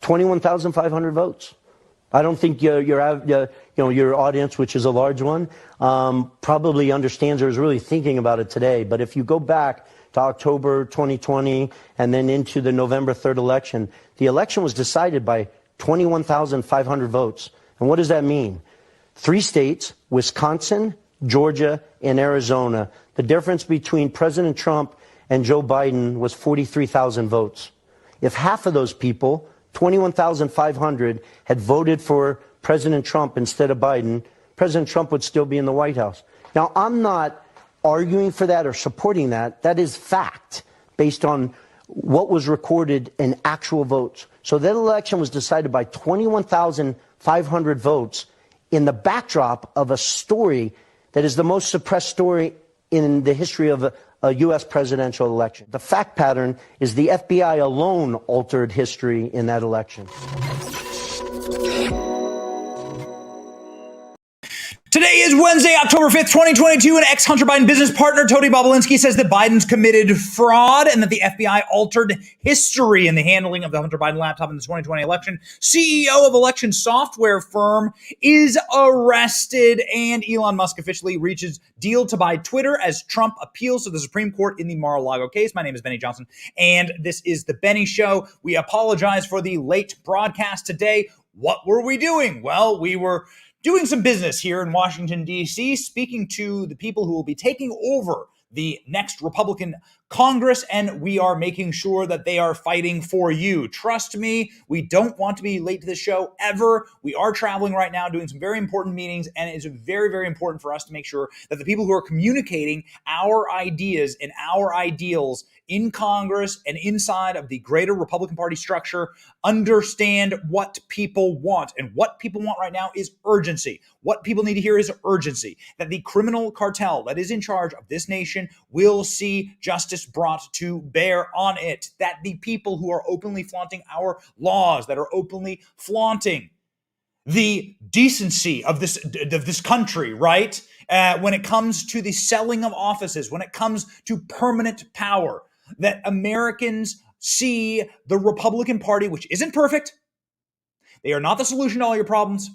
21,500 votes. I don't think your audience, which is a large one, probably understands or is really thinking about it today. But if you go back to October 2020 and then into the November 3rd election, the election was decided by 21,500 votes. And what does that mean? 3 states, Wisconsin, Georgia, and Arizona. The difference between President Trump and Joe Biden was 43,000 votes. If half of those people, 21,500, had voted for President Trump instead of Biden, President Trump would still be in the White House. Now, I'm not arguing for that or supporting that. That is fact based on what was recorded in actual votes. So that election was decided by 21,500 votes in the backdrop of a story that is the most suppressed story in the history of a U.S. presidential election. The fact pattern is the FBI alone altered history in that election. Today is Wednesday, October 5th, 2022, and ex-Hunter Biden business partner Tony Bobulinski says that Biden's committed fraud and that the FBI altered history in the handling of the Hunter Biden laptop in the 2020 election. CEO of election software firm is arrested, and Elon Musk officially reaches deal to buy Twitter as Trump appeals to the Supreme Court in the Mar-a-Lago case. My name is Benny Johnson, and this is The Benny Show. We apologize for the late broadcast today. What were we doing? Well, we were doing some business here in Washington, D.C., speaking to the people who will be taking over the next Republican Congress, and we are making sure that they are fighting for you. Trust me, we don't want to be late to the show ever. We are traveling right now, doing some very important meetings, and it's very, very important for us to make sure that the people who are communicating our ideas and our ideals in Congress and inside of the greater Republican Party structure understand what people want. And what people want right now is urgency. What people need to hear is urgency, that the criminal cartel that is in charge of this nation will see justice brought to bear on it, that the people who are openly flaunting our laws, that are openly flaunting the decency of this country, right? When it comes to the selling of offices, when it comes to permanent power, that Americans see the Republican Party, which isn't perfect. They are not the solution to all your problems,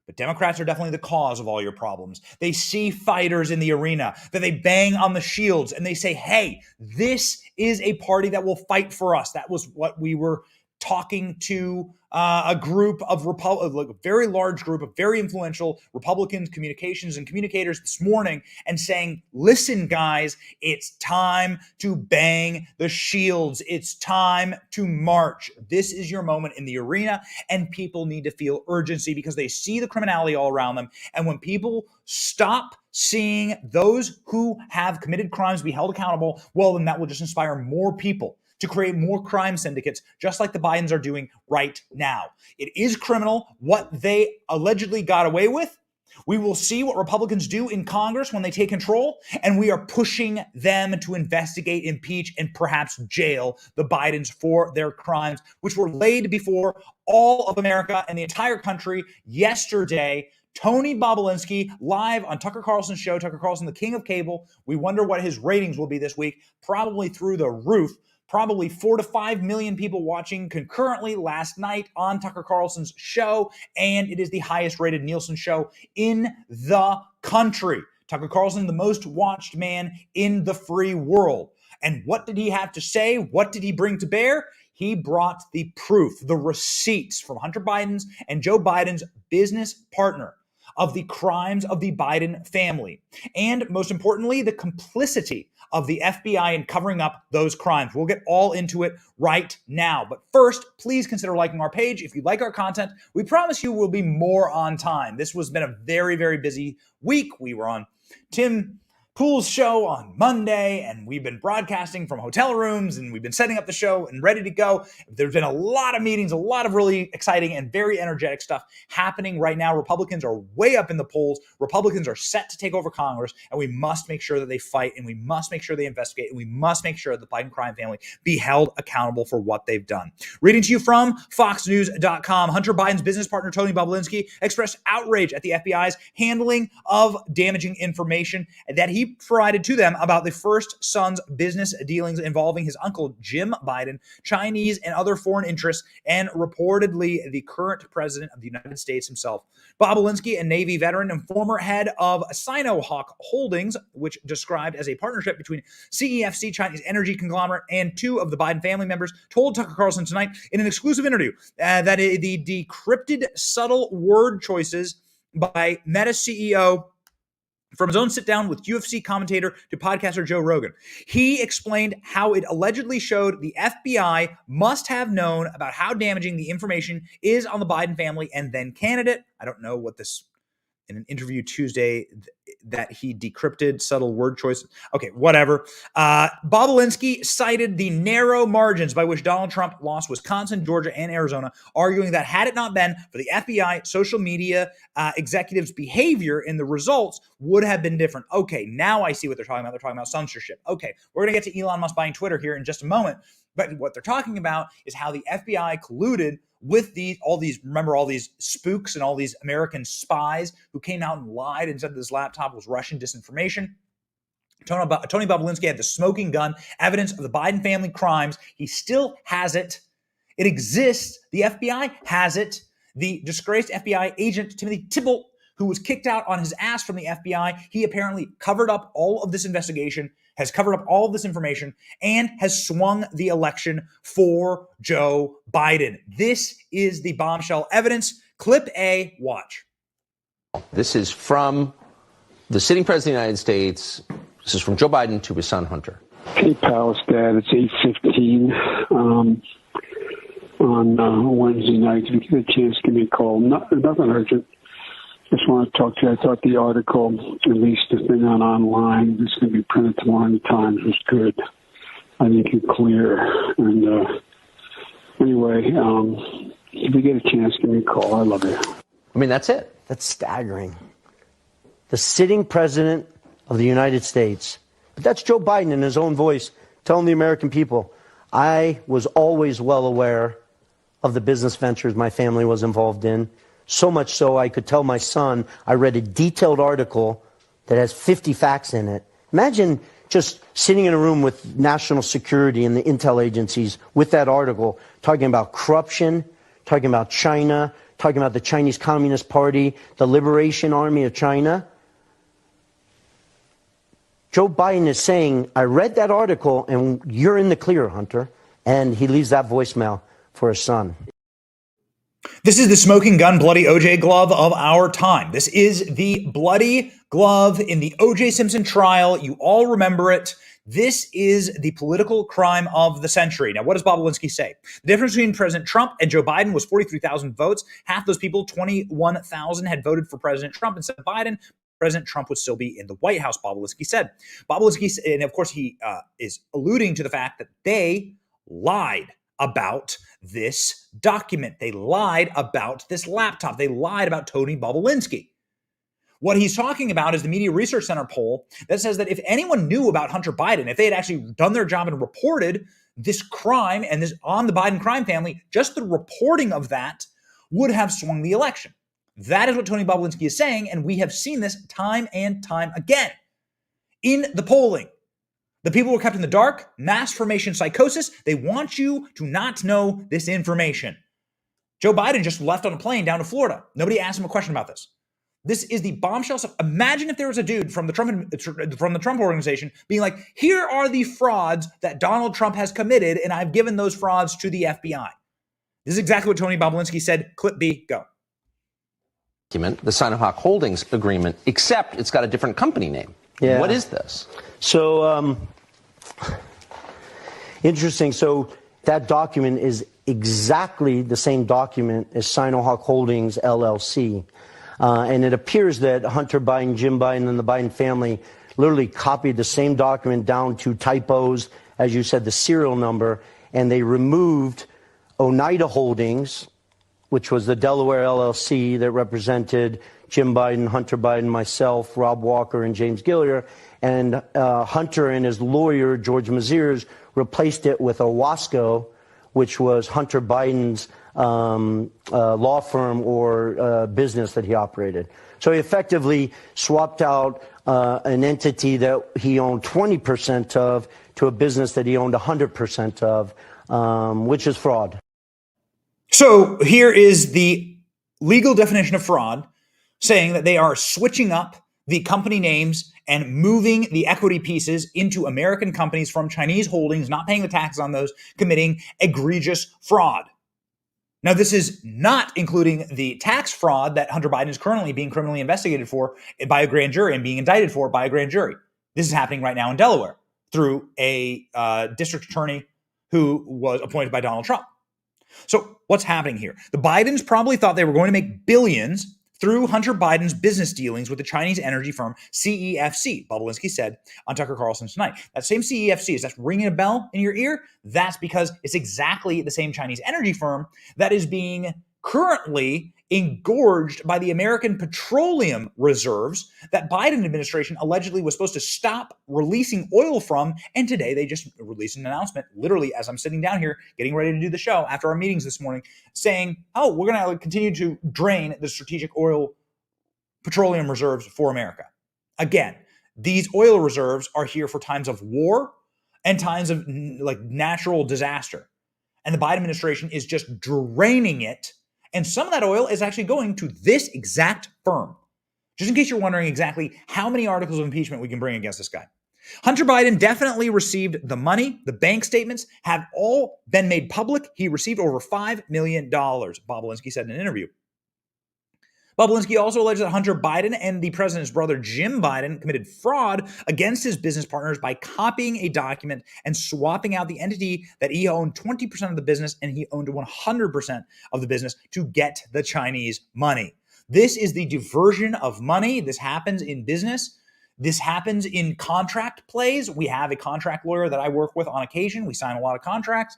but Democrats are definitely the cause of all your problems. They see fighters in the arena, that they bang on the shields, and they say, hey, this is a party that will fight for us. That was what we were talking to a group of a very large group of very influential Republican communications and communicators this morning, and saying, listen, guys, it's time to bang the shields. It's time to march. This is your moment in the arena, and people need to feel urgency because they see the criminality all around them. And when people stop seeing those who have committed crimes be held accountable, well, then that will just inspire more people to create more crime syndicates, just like the Bidens are doing right now. It is criminal what they allegedly got away with. We will see what Republicans do in Congress when they take control, and we are pushing them to investigate, impeach, and perhaps jail the Bidens for their crimes, which were laid before all of America and the entire country yesterday. Tony Bobulinski live on Tucker Carlson's show, Tucker Carlson, the king of cable. We wonder what his ratings will be this week, probably through the roof. Probably 4 to 5 million people watching concurrently last night on Tucker Carlson's show, and it is the highest rated Nielsen show in the country. Tucker Carlson, the most watched man in the free world. And what did he have to say? What did he bring to bear? He brought the proof, the receipts from Hunter Biden's and Joe Biden's business partner of the crimes of the Biden family. And most importantly, the complicity of the FBI in covering up those crimes. We'll get all into it right now. But first, please consider liking our page. If you like our content, we promise you we'll be more on time. This has been a very, very busy week. We were on Tim Pool's show on Monday, and we've been broadcasting from hotel rooms, and we've been setting up the show and ready to go. There's been a lot of meetings, a lot of really exciting and very energetic stuff happening right now. Republicans are way up in the polls. Republicans are set to take over Congress, and we must make sure that they fight, and we must make sure they investigate, and we must make sure that the Biden crime family be held accountable for what they've done. Reading to you from FoxNews.com, Hunter Biden's business partner, Tony Bobulinski, expressed outrage at the FBI's handling of damaging information that he he provided to them about the first son's business dealings involving his uncle Jim Biden, Chinese and other foreign interests, and reportedly the current president of the United States himself. Bob Alinsky, a Navy veteran and former head of Sinohawk Holdings, which described as a partnership between CEFC, Chinese energy conglomerate, and two of the Biden family members, told Tucker Carlson tonight in an exclusive interview that the decrypted subtle word choices by Meta CEO, from his own sit-down with UFC commentator to podcaster Joe Rogan. He explained how it allegedly showed the FBI must have known about how damaging the information is on the Biden family and then candidate. I don't know what this, in an interview Tuesday, that he decrypted subtle word choices. Okay, whatever. Bob Alinsky cited the narrow margins by which Donald Trump lost Wisconsin, Georgia, and Arizona, arguing that had it not been for the FBI, social media executives' behavior in the results would have been different. Okay, now I see what they're talking about. They're talking about censorship. Okay, we're going to get to Elon Musk buying Twitter here in just a moment. But what they're talking about is how the FBI colluded with all these spooks and all these American spies who came out and lied and said this laptop was Russian disinformation. Tony Bobolinsky had the smoking gun, evidence of the Biden family crimes. He still has it. It exists. The FBI has it. The disgraced FBI agent, Timothy Thibault, who was kicked out on his ass from the FBI, he apparently covered up all of this investigation, has covered up all of this information, and has swung the election for Joe Biden. This is the bombshell evidence. Clip A, watch. This is from the sitting president of the United States. This is from Joe Biden to his son, Hunter. Hey, pal, Dad. It's 8:15 on Wednesday night. If you get a chance, give me a call. Nothing urgent. Just want to talk to you. I thought the article, at least the thing online, it's going to be printed tomorrow in the Times, was good. I think it's clear. And anyway, if you get a chance, give me a call. I love you. I mean, that's it. That's staggering. The sitting president of the United States, but that's Joe Biden in his own voice telling the American people, I was always well aware of the business ventures my family was involved in. So much so I could tell my son I read a detailed article that has 50 facts in it. Imagine just sitting in a room with national security and the intel agencies with that article, talking about corruption, talking about China, talking about the Chinese Communist Party, the Liberation Army of China. Joe Biden is saying, I read that article and you're in the clear, Hunter. And he leaves that voicemail for his son. This is the smoking gun, bloody OJ glove of our time. This is the bloody glove in the OJ Simpson trial. You all remember it. This is the political crime of the century. Now, what does Bob Alinsky say? The difference between President Trump and Joe Biden was 43,000 votes. Half those people, 21,000, had voted for President Trump instead of Biden. President Trump would still be in the White House, Bob Alinsky said. Bob Alinsky, and of course he is alluding to the fact that they lied about this document. They lied about this laptop. They lied about Tony Bobolinsky. What he's talking about is the Media Research Center poll that says that if anyone knew about Hunter Biden, if they had actually done their job and reported this crime and this on the Biden crime family, just the reporting of that would have swung the election. That is what Tony Bobolinsky is saying, and we have seen this time and time again in the polling. The people were kept in the dark, mass formation psychosis. They want you to not know this information. Joe Biden just left on a plane down to Florida. Nobody asked him a question about this. This is the bombshell stuff. Imagine if there was a dude from the Trump organization being like, here are the frauds that Donald Trump has committed, and I've given those frauds to the FBI. This is exactly what Tony Bobolinsky said. Clip B, go. The Sinohawk Holdings agreement, except it's got a different company name. Yeah. What is this? So, interesting. So that document is exactly the same document as Sinohawk Holdings, LLC. And it appears that Hunter Biden, Jim Biden, and the Biden family literally copied the same document down to typos, as you said, the serial number, and they removed Oneida Holdings, which was the Delaware LLC that represented Jim Biden, Hunter Biden, myself, Rob Walker, and James Gilliar, and Hunter and his lawyer, George Maziers, replaced it with Owasco, which was Hunter Biden's law firm or business that he operated. So he effectively swapped out an entity that he owned 20% of to a business that he owned 100% of, which is fraud. So here is the legal definition of fraud, saying that they are switching up the company names and moving the equity pieces into American companies from Chinese holdings, not paying the taxes on those, committing egregious fraud. Now, this is not including the tax fraud that Hunter Biden is currently being criminally investigated for by a grand jury and being indicted for by a grand jury. This is happening right now in Delaware through a district attorney who was appointed by Donald Trump. So what's happening here? The Bidens probably thought they were going to make billions through Hunter Biden's business dealings with the Chinese energy firm CEFC, Bobulinski said on Tucker Carlson tonight. That same CEFC, is that ringing a bell in your ear? That's because it's exactly the same Chinese energy firm that is being currently engorged by the American petroleum reserves that Biden administration allegedly was supposed to stop releasing oil from. And today they just released an announcement, literally as I'm sitting down here getting ready to do the show after our meetings this morning, saying, oh, we're going to continue to drain the strategic oil petroleum reserves for America. Again, these oil reserves are here for times of war and times of like natural disaster. And the Biden administration is just draining it. And some of that oil is actually going to this exact firm. Just in case you're wondering exactly how many articles of impeachment we can bring against this guy. Hunter Biden definitely received the money. The bank statements have all been made public. He received over $5 million, Bobulinski said in an interview. Bobulinski also alleged that Hunter Biden and the president's brother Jim Biden committed fraud against his business partners by copying a document and swapping out the entity that he owned 20% of the business and he owned 100% of the business to get the Chinese money. This is the diversion of money. This happens in business. This happens in contract plays. We have a contract lawyer that I work with on occasion. We sign a lot of contracts.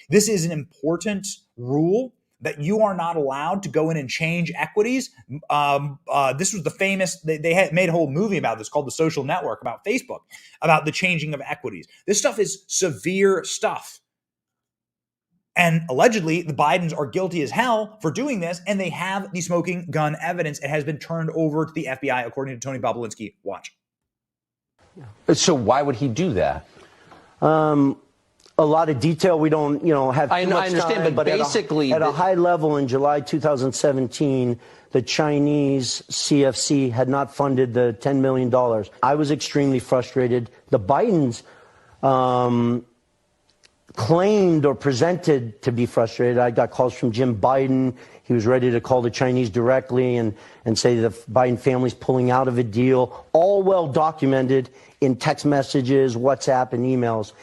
This is an important rule that you are not allowed to go in and change equities. This was the famous, they had made a whole movie about this called The Social Network, about Facebook, about the changing of equities. This stuff is severe stuff. And allegedly, the Bidens are guilty as hell for doing this, and they have the smoking gun evidence. It has been turned over to the FBI, according to Tony Bobulinski. Watch. So why would he do that? A lot of detail we don't, have too much understand, time, but basically at a high level in July 2017, the Chinese CFC had not funded the $10 million. I was extremely frustrated. The Bidens claimed or presented to be frustrated. I got calls from Jim Biden. He was ready to call the Chinese directly and say the Biden family's pulling out of a deal, all well documented in text messages, WhatsApp, and emails.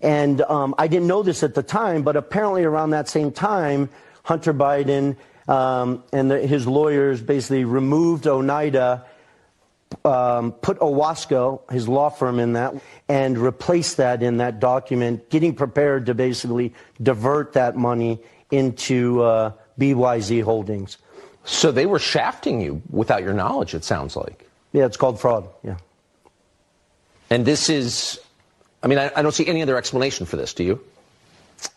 And I didn't know this at the time, but apparently around that same time, Hunter Biden and his lawyers basically removed Oneida, put Owasco, his law firm, in that, and replaced that in that document, getting prepared to basically divert that money into BYZ Holdings. So they were shafting you without your knowledge, it sounds like. Yeah, it's called fraud, yeah. And this is... I mean, I don't see any other explanation for this, do you?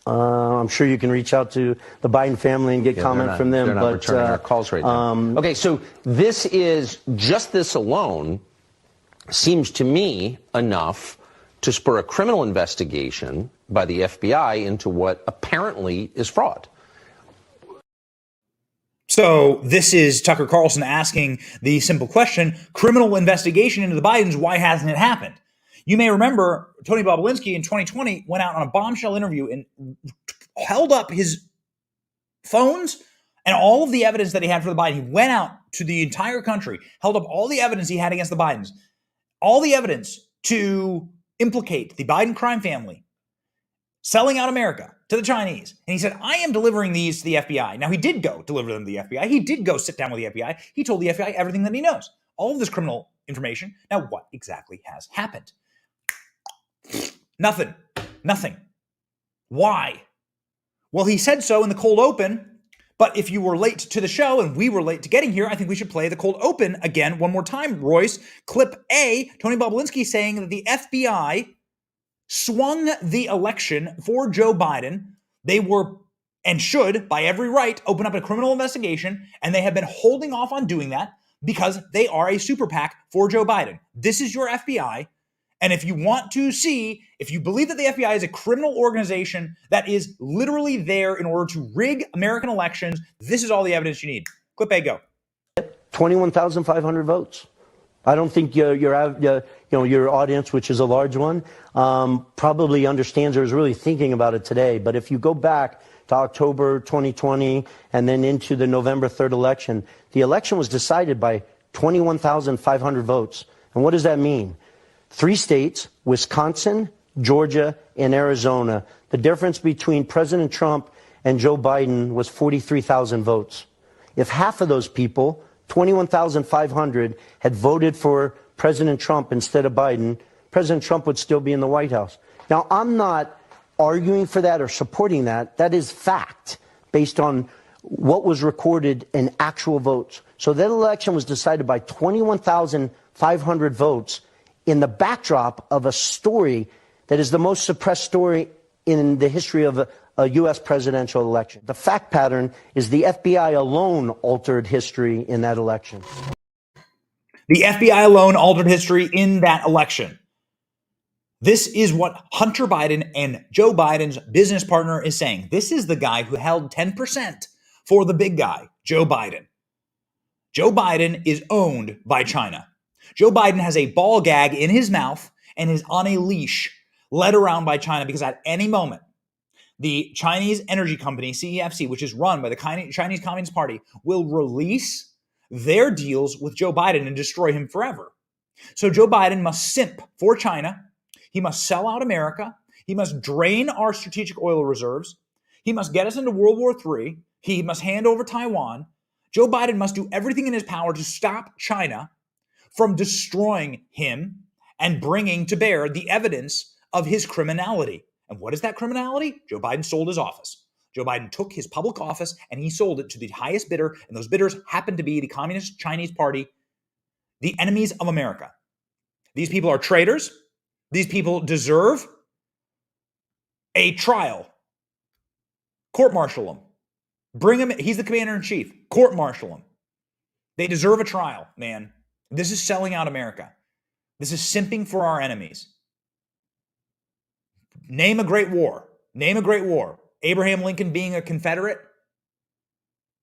I'm sure you can reach out to the Biden family and get comment from them. They're not returning our calls right now. Okay, so this is, just this alone seems to me enough to spur a criminal investigation by the FBI into what apparently is fraud. So this is Tucker Carlson asking the simple question, criminal investigation into the Bidens, why hasn't it happened? You may remember Tony Bobulinski in 2020 went out on a bombshell interview and held up his phones and all of the evidence that he had for the Biden. He went out to the entire country, held up all the evidence he had against the Bidens, all the evidence to implicate the Biden crime family, selling out America to the Chinese. And he said, I am delivering these to the FBI. Now, he did go deliver them to the FBI. He did go sit down with the FBI. He told the FBI everything that he knows, all of this criminal information. Now, what exactly has happened? Nothing. Why? Well, he said so in the cold open, but if you were late to the show and we were late to getting here, I think we should play the cold open again one more time, Royce. Clip A, Tony Bobulinski saying that the FBI swung the election for Joe Biden. They were and should, by every right, open up a criminal investigation. And they have been holding off on doing that because they are a super PAC for Joe Biden. This is your FBI. And if you want to see, if you believe that the FBI is a criminal organization that is literally there in order to rig American elections, this is all the evidence you need. Clip A, go. 21,500 votes. I don't think your audience, which is a large one, probably understands or is really thinking about it today. But if you go back to October 2020 and then into the November 3rd election, the election was decided by 21,500 votes. And what does that mean? 3 states, Wisconsin, Georgia, and Arizona. The difference between President Trump and Joe Biden was 43,000 votes. If half of those people, 21,500, had voted for President Trump instead of Biden, President Trump would still be in the White House. Now, I'm not arguing for that or supporting that. That is fact based on what was recorded in actual votes. So that election was decided by 21,500 votes in the backdrop of a story that is the most suppressed story in the history of a U.S. presidential election. The fact pattern is the FBI alone altered history in that election. The FBI alone altered history in that election. This is what Hunter Biden and Joe Biden's business partner is saying. This is the guy who held 10% for the big guy, Joe Biden. Joe Biden is owned by China. Joe Biden has a ball gag in his mouth and is on a leash led around by China because at any moment, the Chinese energy company, CEFC, which is run by the Chinese Communist Party, will release their deals with Joe Biden and destroy him forever. So Joe Biden must simp for China. He must sell out America. He must drain our strategic oil reserves. He must get us into World War III. He must hand over Taiwan. Joe Biden must do everything in his power to stop China from destroying him and bringing to bear the evidence of his criminality. And what is that criminality? Joe Biden sold his office. Joe Biden took his public office and he sold it to the highest bidder, and those bidders happen to be the Communist Chinese Party, the enemies of America. These people are traitors. These people deserve a trial. Court-martial them. Bring him. He's the commander-in-chief. Court-martial him. They deserve a trial, man. This is selling out America. This is simping for our enemies. Name a great war. Name a great war. Abraham Lincoln being a Confederate.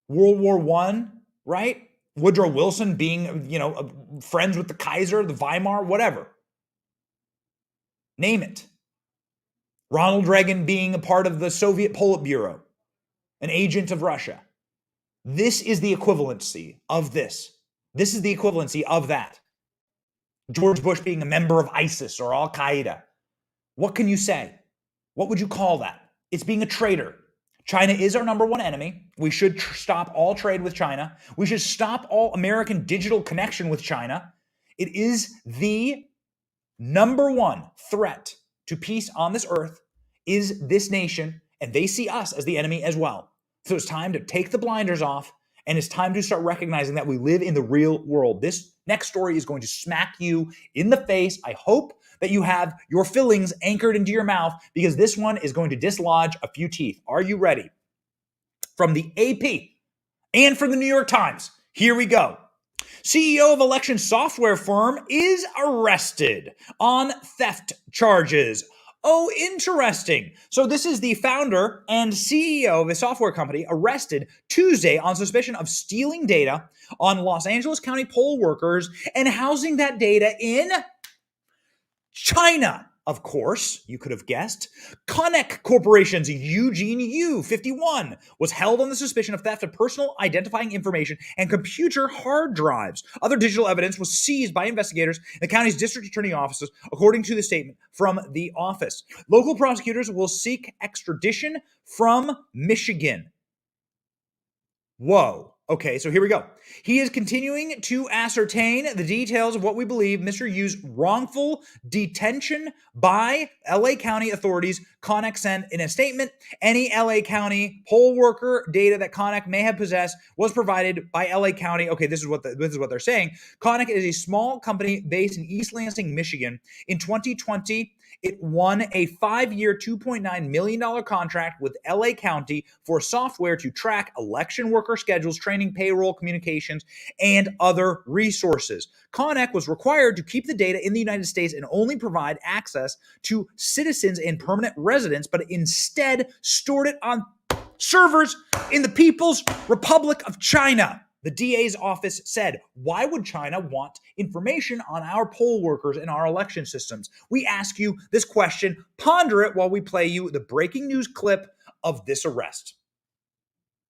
World War I, right? Woodrow Wilson being, friends with the Kaiser, the Weimar, whatever. Name it. Ronald Reagan being a part of the Soviet Politburo, an agent of Russia. This is the equivalency of this. This is the equivalency of that. George Bush being a member of ISIS or Al-Qaeda. What can you say? What would you call that? It's being a traitor. China is our number one enemy. We should stop all trade with China. We should stop all American digital connection with China. It is the number one threat to peace on this earth is this nation, and they see us as the enemy as well. So it's time to take the blinders off, and it's time to start recognizing that we live in the real world. This next story is going to smack you in the face. I hope that you have your fillings anchored into your mouth because this one is going to dislodge a few teeth. Are you ready? From the AP and from the New York Times, here we go. CEO of election software firm is arrested on theft charges. Oh, interesting. So this is the founder and CEO of a software company arrested Tuesday on suspicion of stealing data on Los Angeles County poll workers and housing that data in China. Of course, you could have guessed. Kanye Corporation's Eugene Yu, 51, was held on the suspicion of theft of personal identifying information and computer hard drives. Other digital evidence was seized by investigators in the county's district attorney offices, according to the statement from the office. Local prosecutors will seek extradition from Michigan. Whoa. Okay, so here we go. He is continuing to ascertain the details of what we believe Mr. Yu's wrongful detention by LA County authorities. Kanye sent in a statement, any LA County poll worker data that Kanye may have possessed was provided by LA County. Okay, this is what they're saying. Kanye is a small company based in East Lansing, Michigan. In 2020, it won a 5-year, $2.9 million contract with LA County for software to track election worker schedules, training, payroll, communications, and other resources. ConEck was required to keep the data in the United States and only provide access to citizens and permanent residents, but instead stored it on servers in the People's Republic of China. The DA's office said, why would China want information on our poll workers and our election systems? We ask you this question. Ponder it while we play you the breaking news clip of this arrest.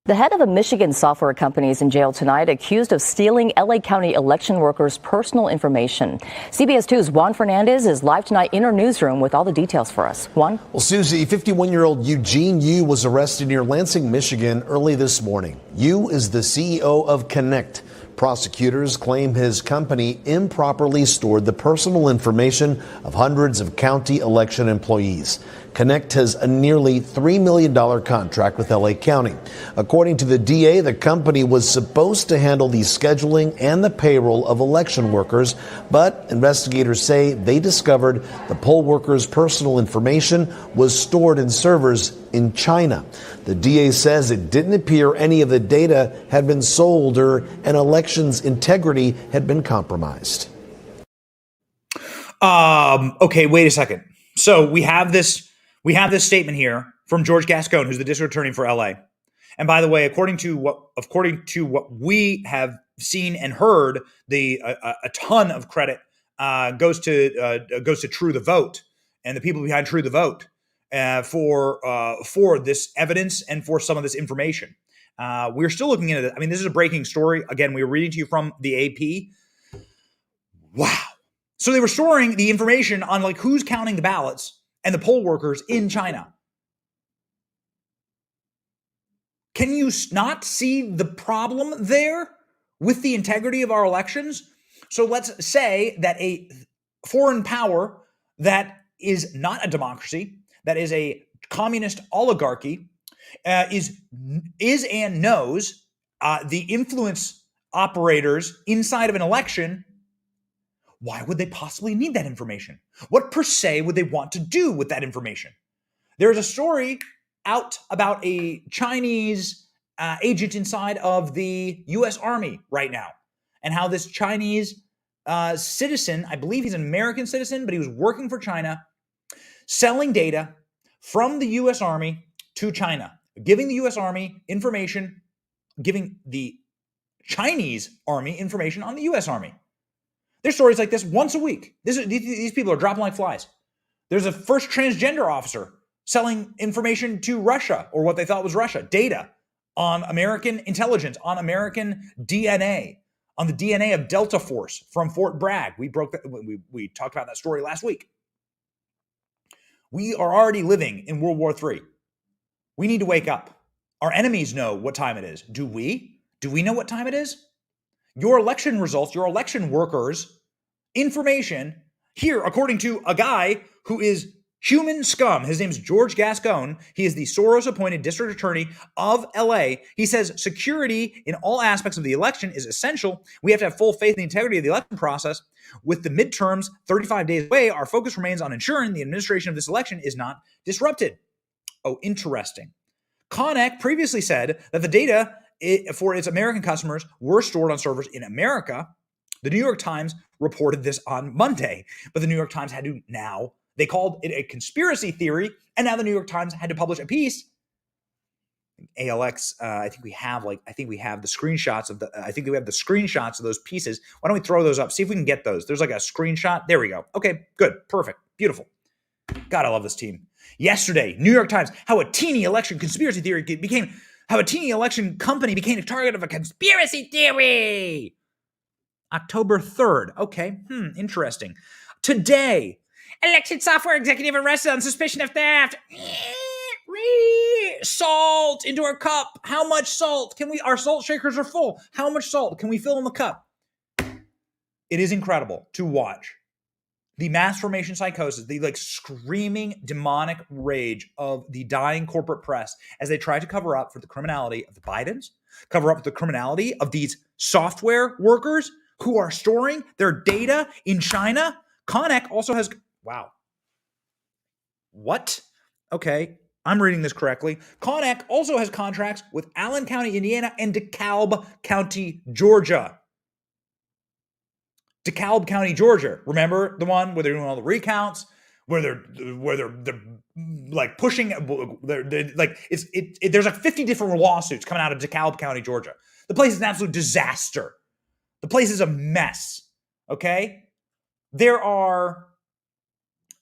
The head of a Michigan software company is in jail tonight, accused of stealing LA County election workers' personal information. CBS 2's Juan Fernandez is live tonight in our newsroom with all the details for us. Juan? Well, Susie, 51-year-old Eugene Yu was arrested near Lansing, Michigan early this morning. Yu is the CEO of Connect. Prosecutors claim his company improperly stored the personal information of hundreds of county election employees. Connect has a nearly $3 million contract with LA County. According to the DA, the company was supposed to handle the scheduling and the payroll of election workers, but investigators say they discovered the poll workers' personal information was stored in servers in China. The DA says it didn't appear any of the data had been sold or an election's integrity had been compromised. Okay, wait a second. So we have this statement here from George Gascon, who's the district attorney for LA. And by the way, according to what we have seen and heard, a ton of credit goes to True the Vote and the people behind True the Vote for this evidence and for some of this information. We're still looking into this. I mean, this is a breaking story. Again, we were reading to you from the AP. Wow. So they were storing the information on like who's counting the ballots and the poll workers in China. Can you not see the problem there with the integrity of our elections? So let's say that a foreign power that is not a democracy, that is a communist oligarchy, is and knows the influence operators inside of an election. Why would they possibly need that information? What per se would they want to do with that information? There's a story out about a Chinese agent inside of the U.S. Army right now, and how this Chinese citizen, I believe he's an American citizen, but he was working for China, selling data from the U.S. Army to China, giving the U.S. Army information, giving the Chinese Army information on the U.S. Army. There's stories like this once a week. These people are dropping like flies. There's a first transgender officer selling information to Russia, or what they thought was Russia, data on American intelligence, on American DNA, on the DNA of Delta Force from Fort Bragg. We talked about that story last week. We are already living in World War III. We need to wake up. Our enemies know what time it is. Do we? Do we know what time it is? Your election results, your election workers' information here, according to a guy who is human scum. His name's George Gascon. He is the Soros-appointed district attorney of LA. He says security in all aspects of the election is essential. We have to have full faith in the integrity of the election process. With the midterms 35 days away, our focus remains on ensuring the administration of this election is not disrupted. Oh, interesting. Connect previously said that the data for its American customers were stored on servers in America. The New York Times reported this on Monday, but the New York Times had to they called it a conspiracy theory, and now the New York Times had to publish a piece. ALX, I think we have the screenshots of those pieces. Why don't we throw those up? See if we can get those. There's like a screenshot. There we go. Okay, good, perfect, beautiful. God, I love this team. Yesterday, New York Times, how a teeny election conspiracy theory how a teeny election company became a target of a conspiracy theory. October 3rd. Okay, interesting. Today, election software executive arrested on suspicion of theft. Salt into our cup. How much salt can we? Our salt shakers are full. How much salt can we fill in the cup? It is incredible to watch the mass formation psychosis, the screaming demonic rage of the dying corporate press as they try to cover up for the criminality of the Bidens, cover up the criminality of these software workers who are storing their data in China. Connect also has, wow. What? Okay, I'm reading this correctly. ConEck also has contracts with Allen County, Indiana, and DeKalb County, Georgia. DeKalb County, Georgia. Remember the one where they're doing all the recounts, where they're like pushing, they're like there's like 50 different lawsuits coming out of DeKalb County, Georgia. The place is an absolute disaster. The place is a mess. Okay, there are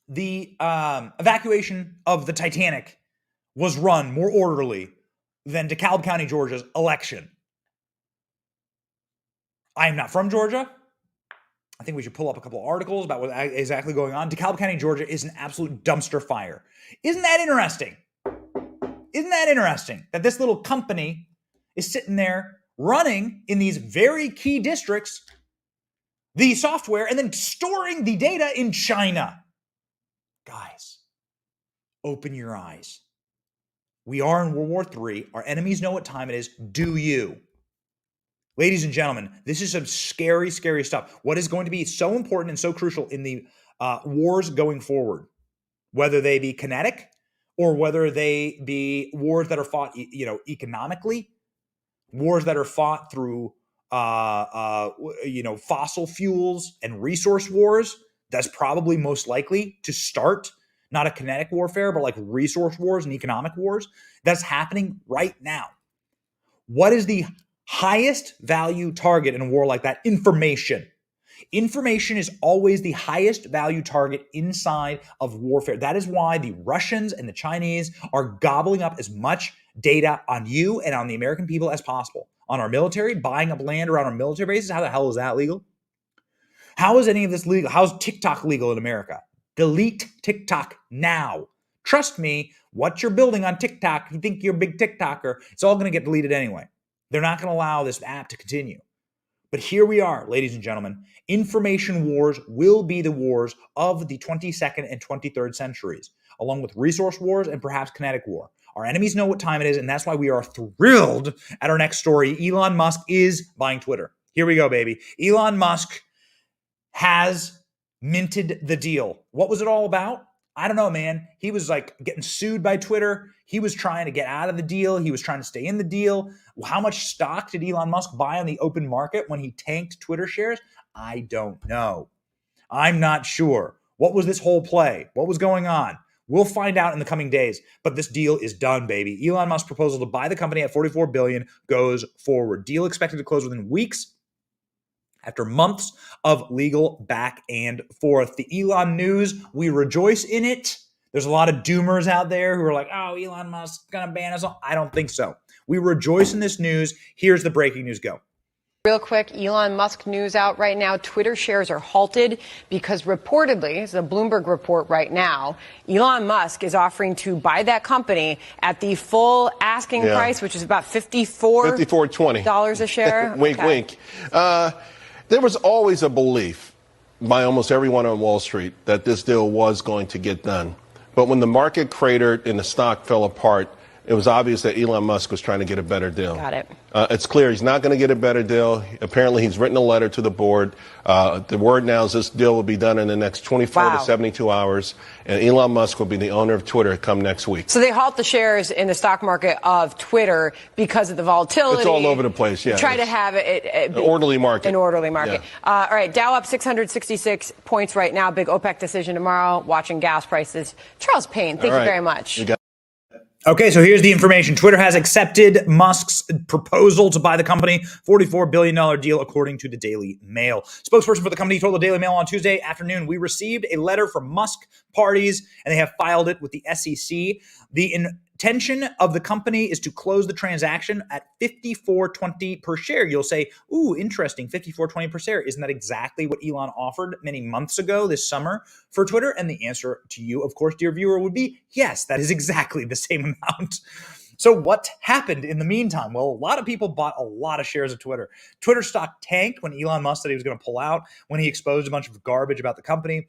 the evacuation of the Titanic was run more orderly than DeKalb County, Georgia's election. I am not from Georgia. I think we should pull up a couple of articles about what exactly going on. DeKalb County, Georgia is an absolute dumpster fire. Isn't that interesting? Isn't that interesting that this little company is sitting there running in these very key districts the software and then storing the data in China? Guys, open your eyes. We are in World War III. Our enemies know what time it is. Do you? Ladies and gentlemen, this is some scary, scary stuff. What is going to be so important and so crucial in the wars going forward, whether they be kinetic or whether they be wars that are fought, economically, wars that are fought through, fossil fuels and resource wars. That's probably most likely to start, not a kinetic warfare, but like resource wars and economic wars. That's happening right now. What is the highest value target in a war like that? Information. Information is always the highest value target inside of warfare. That is why the Russians and the Chinese are gobbling up as much data on you and on the American people as possible. On our military, buying up land around our military bases. How the hell is that legal? How is any of this legal? How is TikTok legal in America? Delete TikTok now. Trust me, what you're building on TikTok, you think you're a big TikToker, it's all going to get deleted anyway. They're not going to allow this app to continue. But here we are, ladies and gentlemen. Information wars will be the wars of the 22nd and 23rd centuries, along with resource wars and perhaps kinetic war. Our enemies know what time it is, and that's why we are thrilled at our next story. Elon Musk is buying Twitter. Here we go, baby. Elon Musk has minted the deal. What was it all about? I don't know, man. He was like getting sued by Twitter. He was trying to get out of the deal. He was trying to stay in the deal. How much stock did Elon Musk buy on the open market when he tanked Twitter shares? I don't know. I'm not sure. What was this whole play? What was going on? We'll find out in the coming days, but this deal is done, baby. Elon Musk's proposal to buy the company at $44 billion goes forward. Deal expected to close within weeks after months of legal back and forth. The Elon news, we rejoice in it. There's a lot of doomers out there who are like, oh, Elon Musk's going to ban us all. I don't think so. We rejoice in this news. Here's the breaking news. Go. Real quick, Elon Musk news out right now. Twitter shares are halted because reportedly, it's a Bloomberg report right now, Elon Musk is offering to buy that company at the full asking price, which is about $54.20 a share. Wink, wink. There was always a belief by almost everyone on Wall Street that this deal was going to get done. But when the market cratered and the stock fell apart, it was obvious that Elon Musk was trying to get a better deal. Got it. It's clear he's not going to get a better deal. Apparently, he's written a letter to the board. The word now is this deal will be done in the next 24 to 72 hours, and Elon Musk will be the owner of Twitter come next week. So they halt the shares in the stock market of Twitter because of the volatility. It's all over the place, yeah. Try to have an orderly market. An orderly market. Yeah. All right, Dow up 666 points right now. Big OPEC decision tomorrow. Watching gas prices. Charles Payne, thank you very much. Okay, so here's the information. Twitter has accepted Musk's proposal to buy the company, $44 billion deal, according to the Daily Mail. Spokesperson for the company told the Daily Mail on Tuesday afternoon, we received a letter from Musk parties, and they have filed it with the SEC. The intention of the company is to close the transaction at $54.20 per share. You'll say, ooh, interesting, $54.20 per share. Isn't that exactly what Elon offered many months ago this summer for Twitter? And the answer to you, of course, dear viewer, would be yes, that is exactly the same amount. So what happened in the meantime? Well, a lot of people bought a lot of shares of Twitter. Twitter stock tanked when Elon Musk said he was going to pull out, when he exposed a bunch of garbage about the company.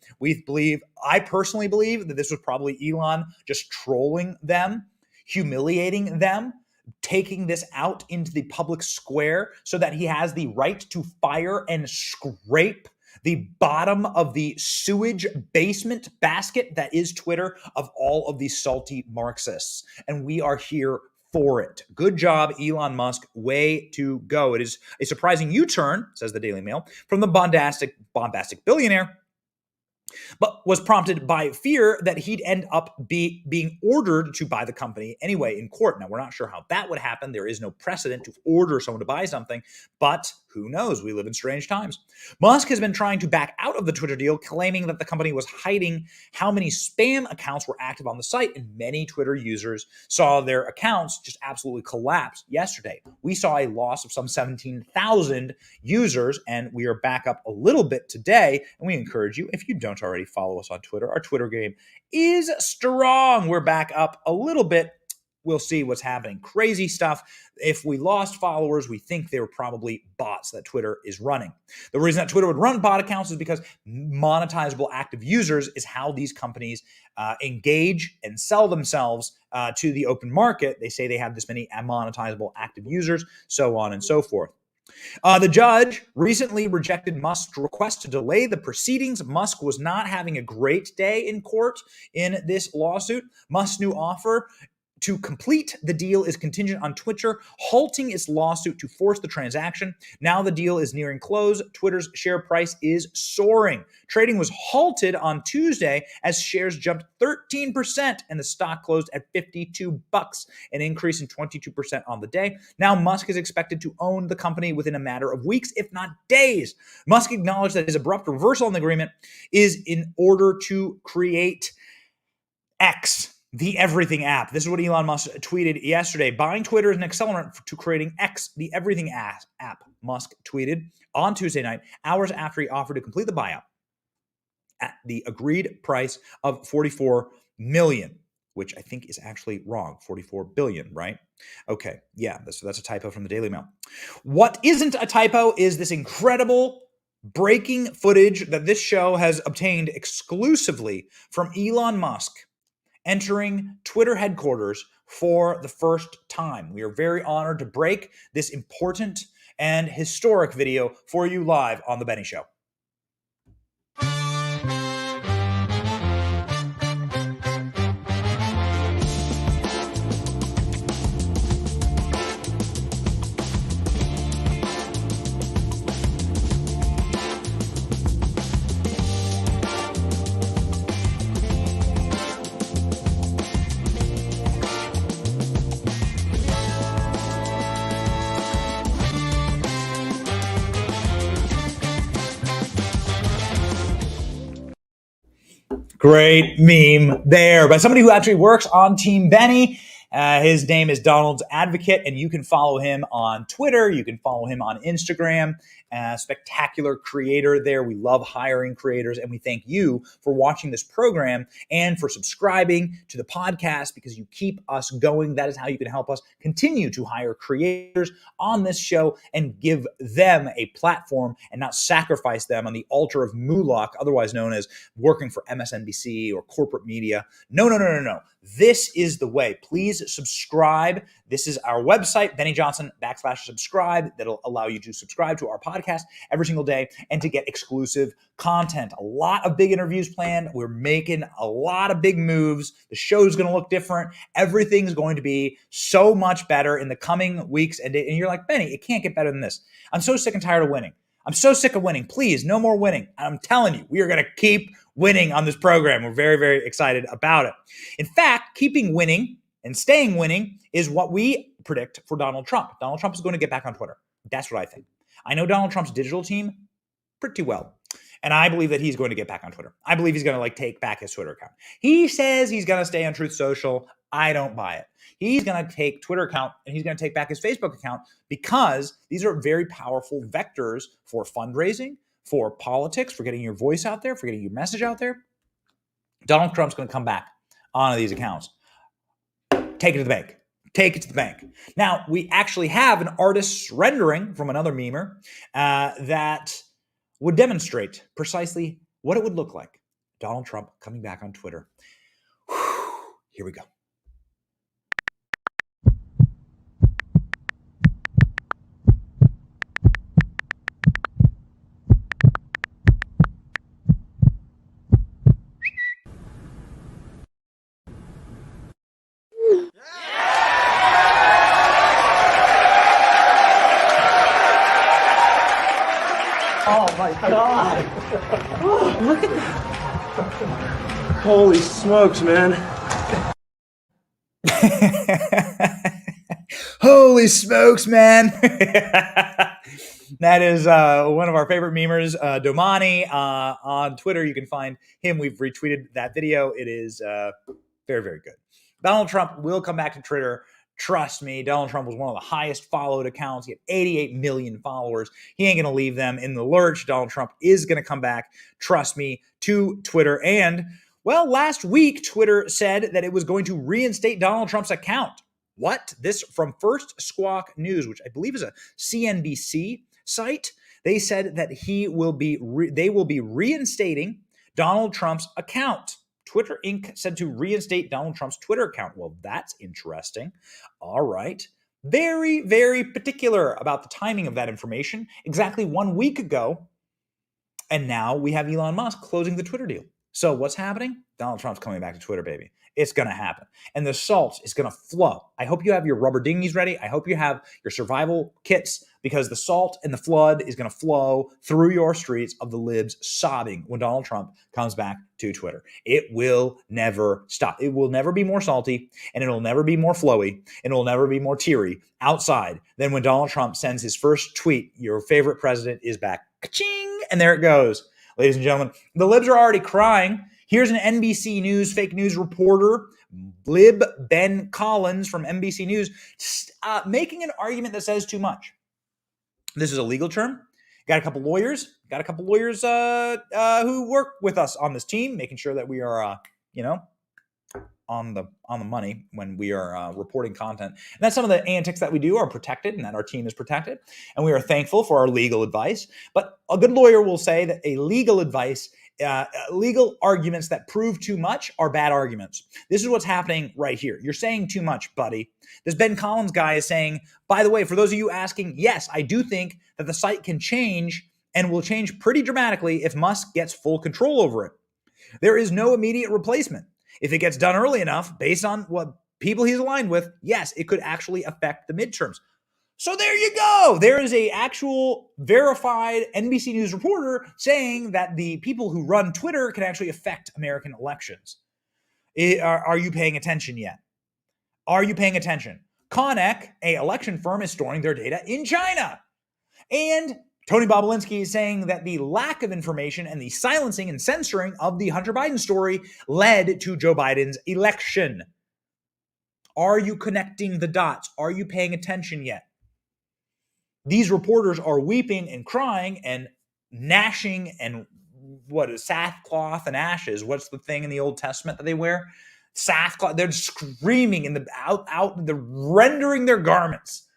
I personally believe that this was probably Elon just trolling them, humiliating them, taking this out into the public square so that he has the right to fire and scrape the bottom of the sewage basement basket that is Twitter of all of these salty Marxists. And we are here for it. Good job, Elon Musk. Way to go. It is a surprising U-turn, says the Daily Mail, from the bombastic billionaire, but was prompted by fear that he'd end up being ordered to buy the company anyway in court. Now, we're not sure how that would happen. There is no precedent to order someone to buy something, but who knows? We live in strange times. Musk has been trying to back out of the Twitter deal, claiming that the company was hiding how many spam accounts were active on the site, and many Twitter users saw their accounts just absolutely collapse yesterday. We saw a loss of some 17,000 users, and we are back up a little bit today, and we encourage you, if you don't already follow us on Twitter, our Twitter game is strong. We're back up a little bit. We'll see what's happening. Crazy stuff. If we lost followers, we think they were probably bots that Twitter is running. The reason that Twitter would run bot accounts is because monetizable active users is how these companies engage and sell themselves to the open market. They say they have this many monetizable active users, so on and so forth. The judge recently rejected Musk's request to delay the proceedings. Musk was not having a great day in court in this lawsuit. Musk's new offer to complete the deal is contingent on Twitter halting its lawsuit to force the transaction. Now the deal is nearing close. Twitter's share price is soaring. Trading was halted on Tuesday as shares jumped 13% and the stock closed at $52, an increase in 22% on the day. Now Musk is expected to own the company within a matter of weeks, if not days. Musk acknowledged that his abrupt reversal in the agreement is in order to create X, the everything app. This is what Elon Musk tweeted yesterday. Buying Twitter is an accelerant to creating X, the everything app, Musk tweeted on Tuesday night, hours after he offered to complete the buyout at the agreed price of $44 million, which I think is actually wrong. $44 billion, right? Okay, yeah, that's a typo from the Daily Mail. What isn't a typo is this incredible breaking footage that this show has obtained exclusively from Elon Musk entering Twitter headquarters for the first time. We are very honored to break this important and historic video for you live on The Benny Show. Great meme there by somebody who actually works on Team Benny. His name is Donald's Advocate, and you can follow him on Twitter. You can follow him on Instagram. Spectacular creator there. We love hiring creators, and we thank you for watching this program and for subscribing to the podcast because you keep us going. That is how you can help us continue to hire creators on this show and give them a platform and not sacrifice them on the altar of Mulak, otherwise known as working for MSNBC or corporate media. No. This is the way. Please subscribe. This is our website, BennyJohnson.com/subscribe. That'll allow you to subscribe to our podcast every single day and to get exclusive content. A lot of big interviews planned. We're making a lot of big moves. The show's going to look different. Everything's going to be so much better in the coming weeks. And you're like, Benny, it can't get better than this. I'm so sick and tired of winning. I'm so sick of winning. Please, no more winning. I'm telling you, we are going to keep winning on this program. We're very, very excited about it. In fact, keeping winning and staying winning is what we predict for Donald Trump. Donald Trump is going to get back on Twitter. That's what I think. I know Donald Trump's digital team pretty well, and I believe that he's going to get back on Twitter. I believe he's going to take back his Twitter account. He says he's going to stay on Truth Social. I don't buy it. He's going to take Twitter account and he's going to take back his Facebook account because these are very powerful vectors for fundraising, for politics, for getting your voice out there, for getting your message out there. Donald Trump's going to come back onto these accounts. Take it to the bank. Take it to the bank. Now, we actually have an artist's rendering from another memer that would demonstrate precisely what it would look like. Donald Trump coming back on Twitter. Here we go. Oh my God. Look at that. Holy smokes, man. Holy smokes, man. That is one of our favorite memers, Domani, on Twitter. You can find him. We've retweeted that video. It is very, very good. Donald Trump will come back to Twitter. Trust me, Donald Trump was one of the highest followed accounts. He had 88 million followers. He ain't going to leave them in the lurch. Donald Trump is going to come back, trust me, to Twitter. And, well, last week, Twitter said that it was going to reinstate Donald Trump's account. What? This from First Squawk News, which I believe is a CNBC site. They said that they will be reinstating Donald Trump's account. Twitter Inc. said to reinstate Donald Trump's Twitter account. Well, that's interesting. All right. Very, very particular about the timing of that information. Exactly 1 week ago. And now we have Elon Musk closing the Twitter deal. So what's happening? Donald Trump's coming back to Twitter, baby. It's going to happen. And the salt is going to flow. I hope you have your rubber dinghies ready. I hope you have your survival kits, because the salt and the flood is going to flow through your streets of the libs sobbing when Donald Trump comes back to Twitter. It will never stop. It will never be more salty, and it'll never be more flowy, and it'll never be more teary outside than when Donald Trump sends his first tweet, "Your favorite president is back." Ka-ching! And there it goes. Ladies and gentlemen, the libs are already crying. Here's an NBC News fake news reporter, Lib Ben Collins from NBC News, making an argument that says too much. This is a legal term. Got a couple lawyers who work with us on this team, making sure that we are, on the money when we are reporting content. And that some of the antics that we do are protected, and that our team is protected. And we are thankful for our legal advice. But a good lawyer will say that legal arguments that prove too much are bad arguments. This is what's happening right here. You're saying too much, buddy. This Ben Collins guy is saying, by the way, for those of you asking, yes, I do think that the site can change, and will change pretty dramatically if Musk gets full control over it. There is no immediate replacement. If it gets done early enough, based on what people he's aligned with, yes, it could actually affect the midterms. So there you go. There is a actual verified NBC News reporter saying that the people who run Twitter can actually affect American elections. Are you paying attention yet? Are you paying attention? Conec, a election firm, is storing their data in China. And Tony Bobolinsky is saying that the lack of information and the silencing and censoring of the Hunter Biden story led to Joe Biden's election. Are you connecting the dots? Are you paying attention yet? These reporters are weeping and crying and gnashing and what is sackcloth and ashes? What's the thing in the Old Testament that they wear? Sackcloth. They're screaming in the out. They're rendering their garments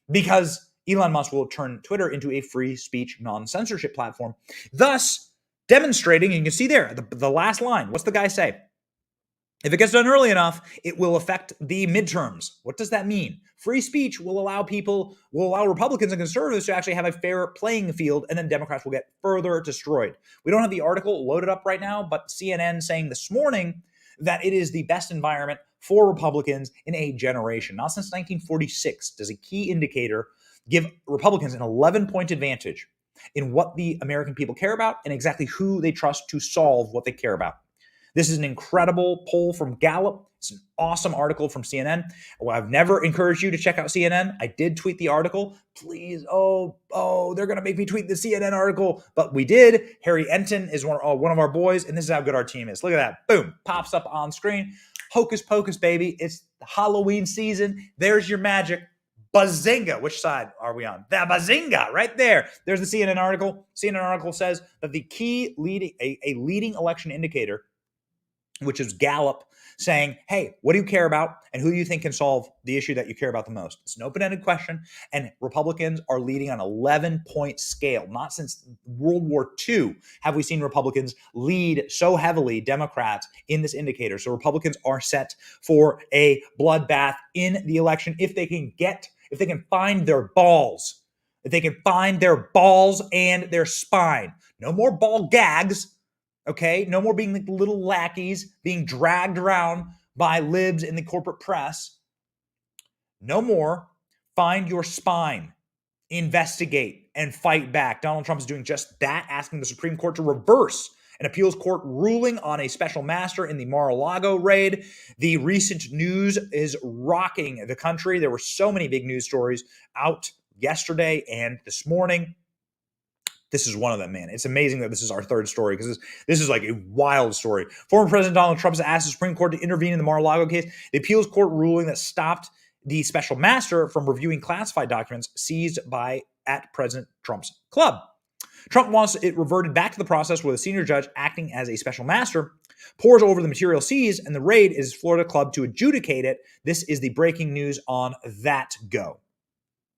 because Elon Musk will turn Twitter into a free speech, non-censorship platform, thus demonstrating, and you can see there, the last line. What's the guy say? If it gets done early enough, it will affect the midterms. What does that mean? Free speech will allow Republicans and conservatives to actually have a fair playing field, and then Democrats will get further destroyed. We don't have the article loaded up right now, but CNN saying this morning that it is the best environment for Republicans in a generation. Not since 1946 does a key indicator give Republicans an 11-point advantage in what the American people care about and exactly who they trust to solve what they care about. This is an incredible poll from Gallup. It's an awesome article from CNN. Well, I've never encouraged you to check out CNN. I did tweet the article. Please, they're going to make me tweet the CNN article. But we did. Harry Enton is one of our boys, and this is how good our team is. Look at that. Boom. Pops up on screen. Hocus pocus, baby. It's Halloween season. There's your magic. Bazinga. Which side are we on? The bazinga right there. There's the CNN article. CNN article says that the key leading election indicator, which is Gallup, saying, hey, what do you care about and who do you think can solve the issue that you care about the most? It's an open-ended question, and Republicans are leading on an 11-point scale. Not since World War II have we seen Republicans lead so heavily Democrats in this indicator. So Republicans are set for a bloodbath in the election if they can find their balls. If they can find their balls and their spine. No more ball gags. Okay, no more being like little lackeys being dragged around by libs in the corporate press. No more. Find your spine investigate and fight back. Donald Trump is doing just that, asking the Supreme Court to reverse an appeals court ruling on a special master in the Mar-a-Lago raid. The recent news is rocking the country. There were so many big news stories out yesterday and this morning. This is one of them, man. It's amazing that this is our third story because this is like a wild story. Former President Donald Trump has asked the Supreme Court to intervene in the Mar-a-Lago case. The appeals court ruling that stopped the special master from reviewing classified documents seized at President Trump's club. Trump wants it reverted back to the process where the senior judge acting as a special master pores over the material seized, and the raid is Florida club to adjudicate it. This is the breaking news on that go.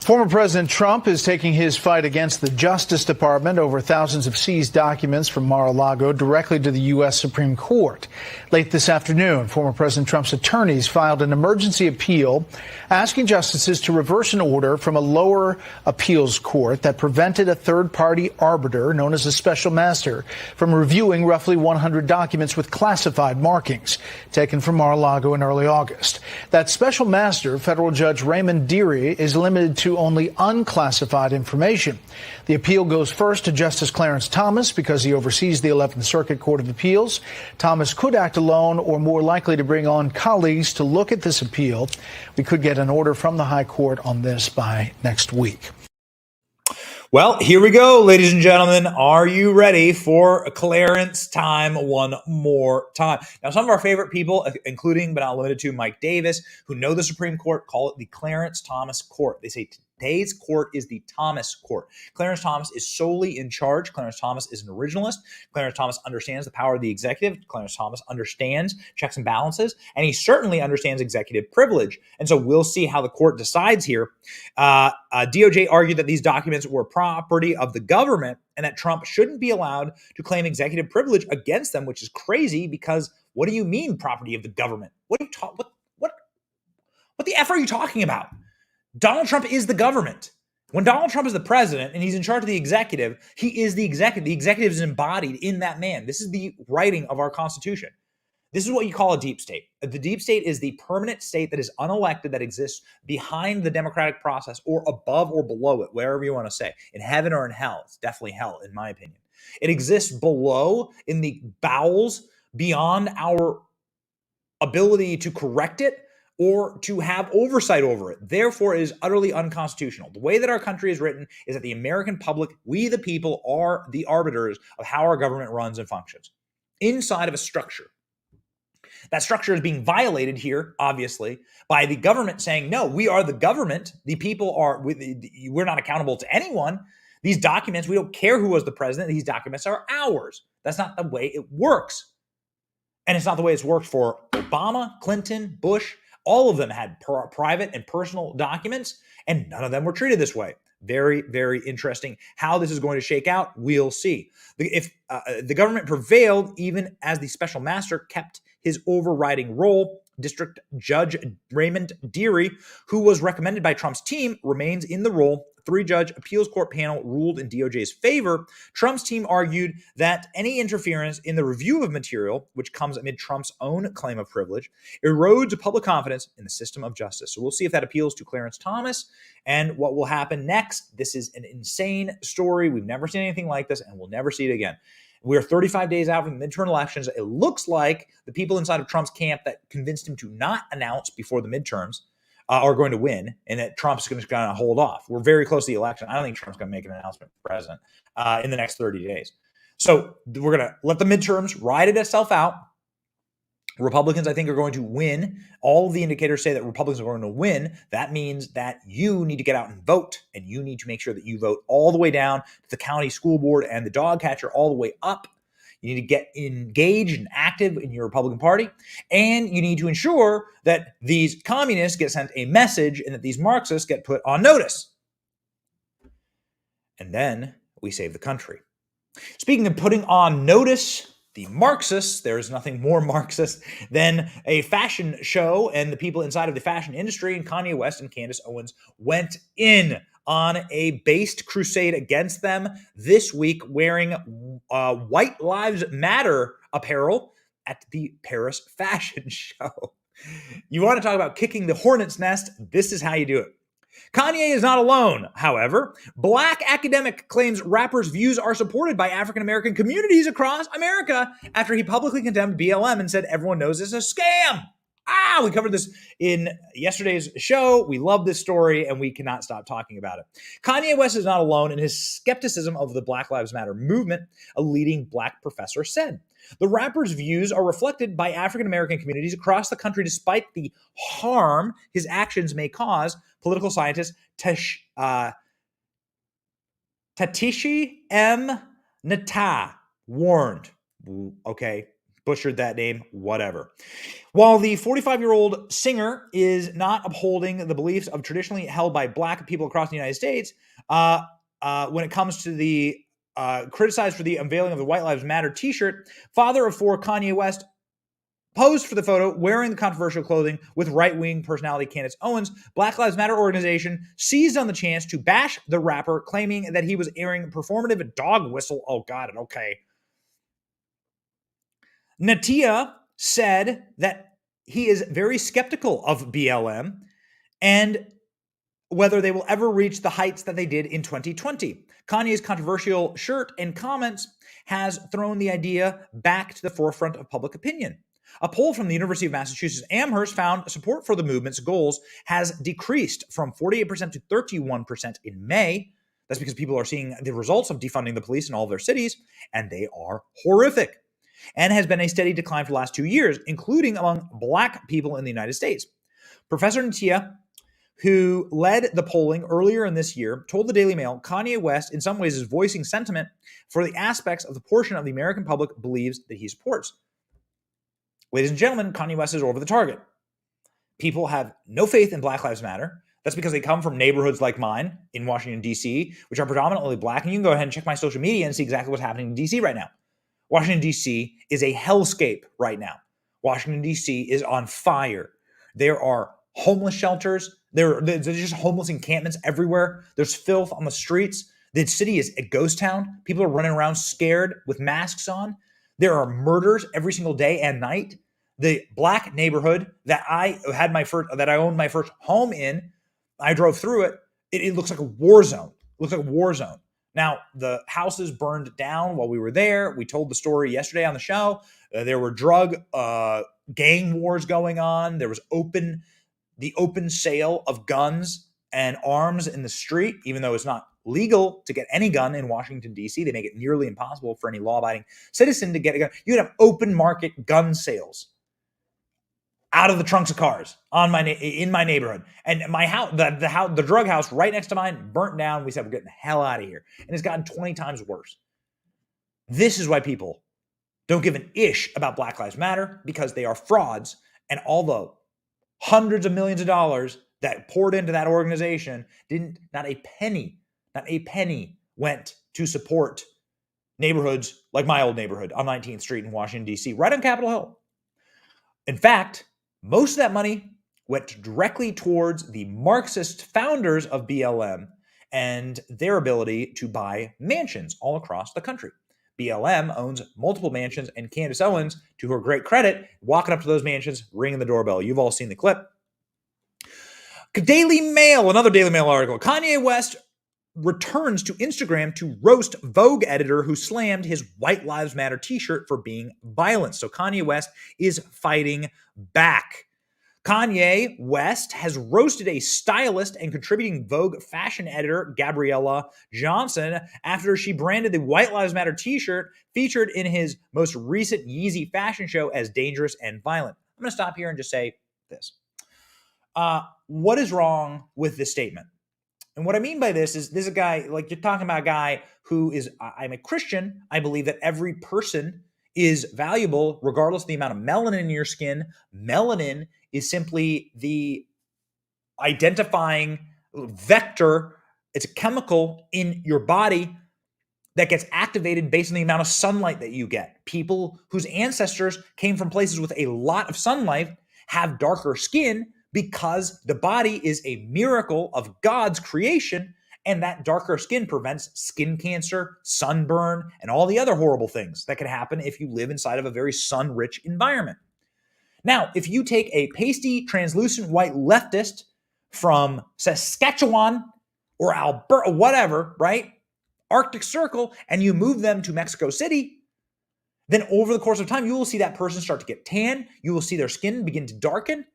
Former President Trump is taking his fight against the Justice Department over thousands of seized documents from Mar-a-Lago directly to the U.S. Supreme Court. Late this afternoon, former President Trump's attorneys filed an emergency appeal asking justices to reverse an order from a lower appeals court that prevented a third-party arbiter, known as a special master, from reviewing roughly 100 documents with classified markings taken from Mar-a-Lago in early August. That special master, federal judge Raymond Dearie, is limited to only unclassified information. The appeal goes first to Justice Clarence Thomas because he oversees the 11th Circuit Court of Appeals. Thomas could act alone or more likely to bring on colleagues to look at this appeal. We could get an order from the High Court on this by next week. Well, here we go, ladies and gentlemen. Are you ready for Clarence time one more time? Now, some of our favorite people, including but not limited to Mike Davis, who know the Supreme Court, call it the Clarence Thomas Court. They say today's court is the Thomas Court. Clarence Thomas is solely in charge. Clarence Thomas is an originalist. Clarence Thomas understands the power of the executive. Clarence Thomas understands checks and balances, and he certainly understands executive privilege. And so we'll see how the court decides here. DOJ argued that these documents were property of the government and that Trump shouldn't be allowed to claim executive privilege against them, which is crazy because what do you mean property of the government? What the F are you talking about? Donald Trump is the government. When Donald Trump is the president and he's in charge of the executive, he is the executive. The executive is embodied in that man. This is the writing of our Constitution. This is what you call a deep state. The deep state is the permanent state that is unelected, that exists behind the democratic process or above or below it, wherever you want to say, in heaven or in hell. It's definitely hell, in my opinion. It exists below, in the bowels, beyond our ability to correct it or to have oversight over it. Therefore, it is utterly unconstitutional. The way that our country is written is that the American public, we the people, are the arbiters of how our government runs and functions inside of a structure. That structure is being violated here, obviously, by the government saying, no, we are the government. The people are, we're not accountable to anyone. These documents, we don't care who was the president. These documents are ours. That's not the way it works. And it's not the way it's worked for Obama, Clinton, Bush. All of them had private and personal documents, and none of them were treated this way. Very, very interesting how this is going to shake out. We'll see. If the government prevailed, even as the special master kept his overriding role, District Judge Raymond Dearie, who was recommended by Trump's team, remains in the role. 3-judge appeals court panel ruled in DOJ's favor. Trump's team argued that any interference in the review of material, which comes amid Trump's own claim of privilege, erodes public confidence in the system of justice. So we'll see if that appeals to Clarence Thomas and what will happen next. This is an insane story. We've never seen anything like this, and we'll never see it again. We're 35 days out from the midterm elections. It looks like the people inside of Trump's camp that convinced him to not announce before the midterms are going to win, and that Trump's going to hold off. We're very close to the election. I don't think Trump's going to make an announcement for president in the next 30 days. So we're going to let the midterms ride itself out. Republicans, I think, are going to win. All of the indicators say that Republicans are going to win. That means that you need to get out and vote, and you need to make sure that you vote all the way down to the county school board and the dog catcher all the way up. You need to get engaged and active in your Republican Party, and you need to ensure that these communists get sent a message and that these Marxists get put on notice. And then we save the country. Speaking of putting on notice the Marxists, there is nothing more Marxist than a fashion show, and the people inside of the fashion industry, and Kanye West and Candace Owens went in on a based crusade against them this week, wearing White Lives Matter apparel at the Paris Fashion Show. You want to talk about kicking the hornet's nest? This is how you do it. Kanye is not alone, however. Black academic claims rapper's views are supported by African-American communities across America after he publicly condemned BLM and said everyone knows it's a scam. We covered this in yesterday's show. We love this story, and we cannot stop talking about it. Kanye West is not alone in his skepticism of the Black Lives Matter movement, a leading black professor said. The rapper's views are reflected by African-American communities across the country despite the harm his actions may cause, political scientist Tatishi M. Nata warned. Okay, butchered that name, whatever. While the 45-year-old singer is not upholding the beliefs of traditionally held by black people across the United States, when it comes to the criticized for the unveiling of the White Lives Matter t-shirt, father of four Kanye West posed for the photo wearing the controversial clothing with right-wing personality Candace Owens. Black Lives Matter organization seized on the chance to bash the rapper, claiming that he was airing performative dog whistle. Oh, got it. Okay. Natia said that he is very skeptical of BLM and whether they will ever reach the heights that they did in 2020. Kanye's controversial shirt and comments has thrown the idea back to the forefront of public opinion. A poll from the University of Massachusetts Amherst found support for the movement's goals has decreased from 48% to 31% in May. That's because people are seeing the results of defunding the police in all of their cities, and they are horrific, and has been a steady decline for the last 2 years, including among black people in the United States. Professor Natia, who led the polling earlier in this year, told the Daily Mail Kanye West in some ways is voicing sentiment for the aspects of the portion of the American public believes that he supports. Ladies and gentlemen, Kanye West is over the target. People have no faith in Black Lives Matter. That's because they come from neighborhoods like mine in Washington, D.C., which are predominantly black. And you can go ahead and check my social media and see exactly what's happening in D.C. right now. Washington, D.C. is a hellscape right now. Washington, D.C. is on fire. There are homeless shelters. There's just homeless encampments everywhere. There's filth on the streets. The city is a ghost town. People are running around scared with masks on. There are murders every single day and night. The black neighborhood that I owned my first home in, I drove through it. It looks like a war zone. It looks like a war zone. Now, the houses burned down while we were there. We told the story yesterday on the show. There were drug gang wars going on. There was the open sale of guns and arms in the street, even though it's not legal to get any gun in Washington, D.C. They make it nearly impossible for any law-abiding citizen to get a gun. You can have open market gun sales out of the trunks of cars in my neighborhood. And my house, the drug house right next to mine burnt down. We said, we're getting the hell out of here. And it's gotten 20 times worse. This is why people don't give an ish about Black Lives Matter, because they are frauds. And all the hundreds of millions of dollars that poured into that organization not a penny went to support neighborhoods like my old neighborhood on 19th Street in Washington, D.C., right on Capitol Hill. In fact, most of that money went directly towards the Marxist founders of BLM and their ability to buy mansions all across the country. BLM owns multiple mansions, and Candace Owens, to her great credit, walking up to those mansions, ringing the doorbell. You've all seen the clip. Daily Mail, another Daily Mail article. Kanye West returns to Instagram to roast Vogue editor who slammed his White Lives Matter t-shirt for being violent. So Kanye West is fighting back. Kanye West has roasted a stylist and contributing Vogue fashion editor, Gabriella Johnson, after she branded the White Lives Matter t-shirt featured in his most recent Yeezy fashion show as dangerous and violent. I'm going to stop here and just say this. What is wrong with this statement? And what I mean by this is a guy, like you're talking about a guy who is, I'm a Christian. I believe that every person is valuable regardless of the amount of melanin in your skin. Melanin is simply the identifying vector. It's a chemical in your body that gets activated based on the amount of sunlight that you get. People whose ancestors came from places with a lot of sunlight have darker skin because the body is a miracle of God's creation, and that darker skin prevents skin cancer, sunburn, and all the other horrible things that can happen if you live inside of a very sun-rich environment. Now, if you take a pasty, translucent white leftist from Saskatchewan or Alberta, whatever, right? Arctic Circle, and you move them to Mexico City, then over the course of time, you will see that person start to get tan. You will see their skin begin to darken.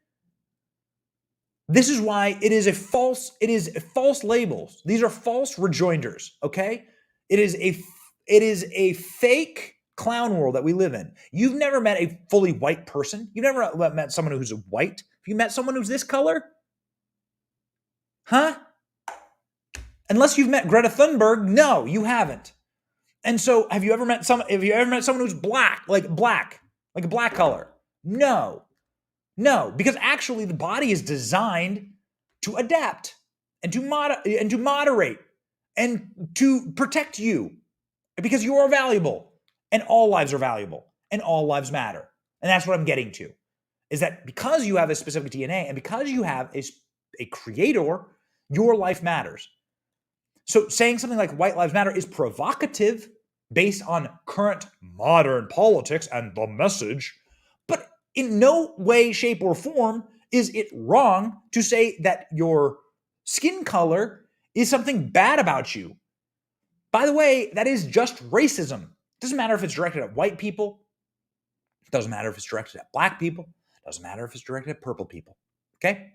This is why it is false labels. These are false rejoinders, okay? It is a fake clown world that we live in. You've never met a fully white person. You've never met someone who's white. Have you met someone who's this color? Huh? Unless you've met Greta Thunberg, no, you haven't. And so, have you ever met someone who's black, like a black color? No, because actually the body is designed to adapt and to moderate and to protect you, because you are valuable, and all lives are valuable, and all lives matter. And that's what I'm getting to, is that because you have a specific DNA and because you have a creator, your life matters. So saying something like white lives matter is provocative based on current modern politics and the message, but in no way, shape, or form is it wrong to say that your skin color is something bad about you. By the way, that is just racism. It doesn't matter if it's directed at white people. It doesn't matter if it's directed at black people. It doesn't matter if it's directed at purple people. Okay?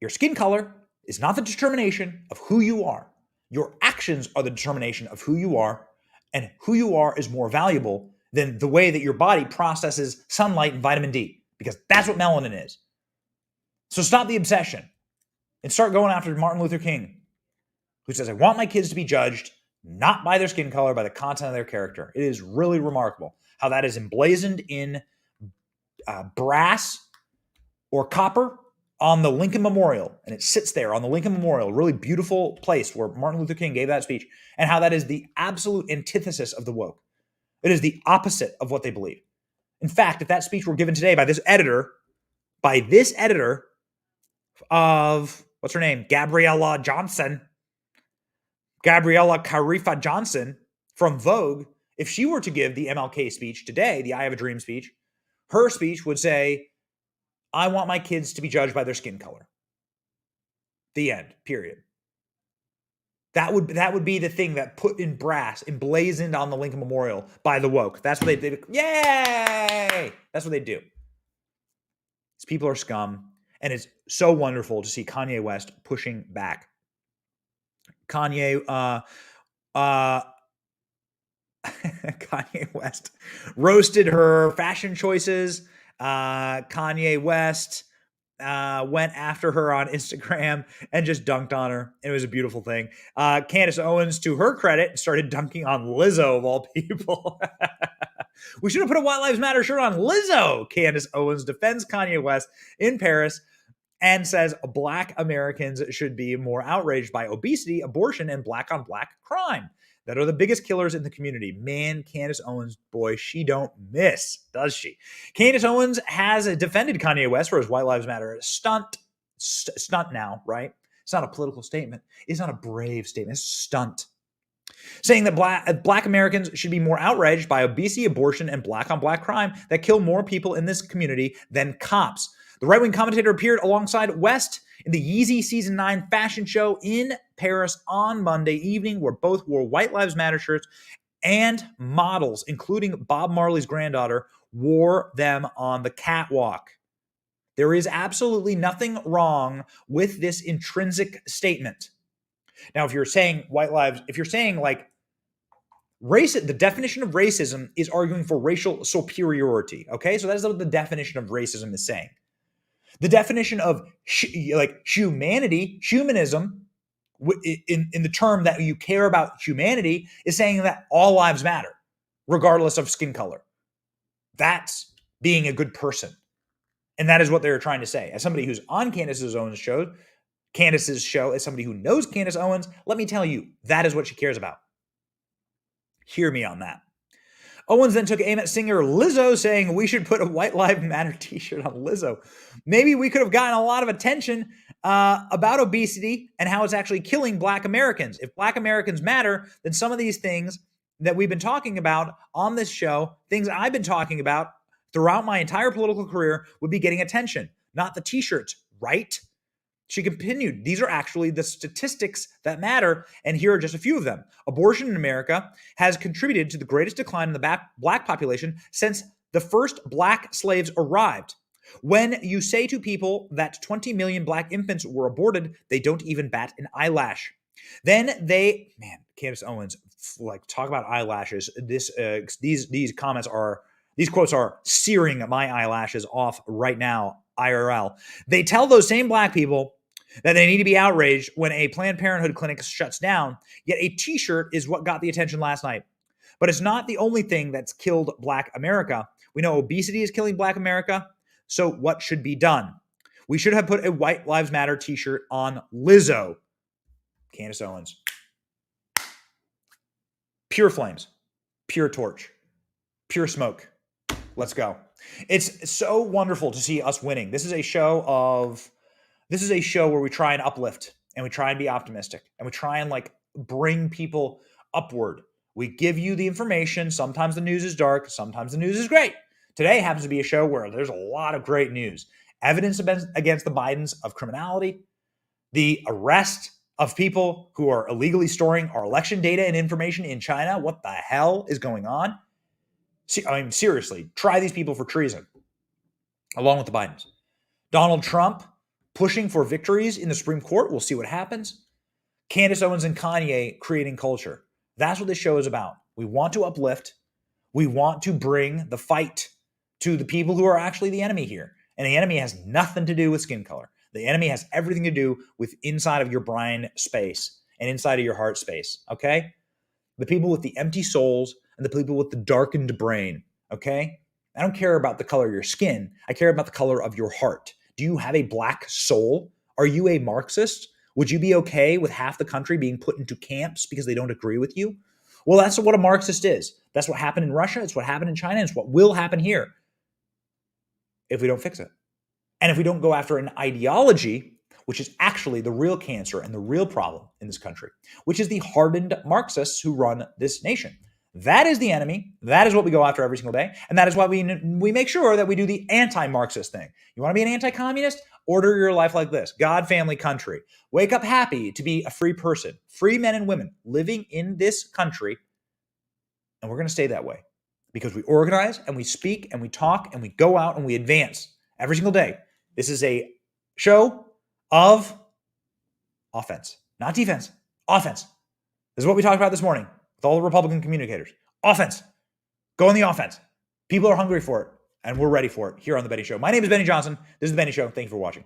Your skin color is not the determination of who you are. Your actions are the determination of who you are, and who you are is more valuable than the way that your body processes sunlight and vitamin D, because that's what melanin is. So stop the obsession and start going after Martin Luther King, who says, I want my kids to be judged not by their skin color, by the content of their character. It is really remarkable how that is emblazoned in brass or copper on the Lincoln Memorial, and it sits there on the Lincoln Memorial, a really beautiful place where Martin Luther King gave that speech, and how that is the absolute antithesis of the woke. It is the opposite of what they believe. In fact, if that speech were given today by this editor of, what's her name? Gabriella Carifa Johnson from Vogue, if she were to give the MLK speech today, the I Have a Dream speech, her speech would say, I want my kids to be judged by their skin color. The end, period. That would be the thing that put in brass, emblazoned on the Lincoln Memorial by the woke. That's what they did. Yay! That's what they do. These people are scum, and it's so wonderful to see Kanye West pushing back. Kanye West roasted her fashion choices. Kanye West went after her on Instagram and just dunked on her. It was a beautiful thing. Candace Owens, to her credit, started dunking on Lizzo of all people. We should have put a White Lives Matter shirt on Lizzo. Candace Owens defends Kanye West in Paris and says Black Americans should be more outraged by obesity, abortion, and black-on-black crime that are the biggest killers in the community. Man, Candace Owens, boy, she don't miss, does she? Candace Owens has defended Kanye West for his White Lives Matter stunt now, right? It's not a political statement. It's not a brave statement. It's a stunt. Saying that black Americans should be more outraged by obesity, abortion, and black-on-black crime that kill more people in this community than cops. The right-wing commentator appeared alongside West in the Yeezy Season 9 fashion show in Paris on Monday evening, where both wore White Lives Matter shirts, and models, including Bob Marley's granddaughter, wore them on the catwalk. There is absolutely nothing wrong with this intrinsic statement. Now, if you're saying white lives, if you're saying like race, the definition of racism is arguing for racial superiority. Okay, so that's what the definition of racism is saying. The definition of humanism, in the term that you care about humanity, is saying that all lives matter, regardless of skin color. That's being a good person. And that is what they're trying to say. As somebody who's on Candace's show, as somebody who knows Candace Owens, let me tell you, that is what she cares about. Hear me on that. Owens then took aim at singer Lizzo, saying we should put a White Lives Matter t-shirt on Lizzo. Maybe we could have gotten a lot of attention about obesity and how it's actually killing Black Americans. If Black Americans matter, then some of these things that we've been talking about on this show, things I've been talking about throughout my entire political career, would be getting attention, not the t-shirts, right? She continued, these are actually the statistics that matter, and here are just a few of them. Abortion in America has contributed to the greatest decline in the black population since the first black slaves arrived. When you say to people that 20 million black infants were aborted, they don't even bat an eyelash. Then Candace Owens, like, talk about eyelashes. These quotes are searing my eyelashes off right now, IRL. They tell those same black people that they need to be outraged when a Planned Parenthood clinic shuts down, yet a t-shirt is what got the attention last night. But it's not the only thing that's killed Black America. We know obesity is killing Black America, so what should be done? We should have put a White Lives Matter t-shirt on Lizzo. Candace Owens. Pure flames, pure torch, pure smoke. Let's go. It's so wonderful to see us winning. This is a show where we try and uplift, and we try and be optimistic, and we try and like bring people upward. We give you the information. Sometimes the news is dark. Sometimes the news is great. Today happens to be a show where there's a lot of great news. Evidence against the Bidens of criminality, the arrest of people who are illegally storing our election data and information in China. What the hell is going on? I mean, seriously, try these people for treason, along with the Bidens. Donald Trump pushing for victories in the Supreme Court. We'll see what happens. Candace Owens and Kanye creating culture. That's what this show is about. We want to uplift. We want to bring the fight to the people who are actually the enemy here. And the enemy has nothing to do with skin color. The enemy has everything to do with inside of your brain space and inside of your heart space, okay? The people with the empty souls and the people with the darkened brain, okay? I don't care about the color of your skin. I care about the color of your heart. Do you have a black soul? Are you a Marxist? Would you be okay with half the country being put into camps because they don't agree with you? Well, that's what a Marxist is. That's what happened in Russia. It's what happened in China. It's what will happen here if we don't fix it. And if we don't go after an ideology, which is actually the real cancer and the real problem in this country, which is the hardened Marxists who run this nation. That is the enemy. That is what we go after every single day. And that is why we make sure that we do the anti-Marxist thing. You want to be an anti-communist? Order your life like this. God, family, country. Wake up happy to be a free person. Free men and women living in this country. And we're going to stay that way. Because we organize and we speak and we talk and we go out and we advance every single day. This is a show of offense, not defense. Offense. This is what we talked about this morning with all the Republican communicators. Offense. Go on the offense. People are hungry for it, and we're ready for it here on The Benny Show. My name is Benny Johnson. This is The Benny Show. Thank you for watching.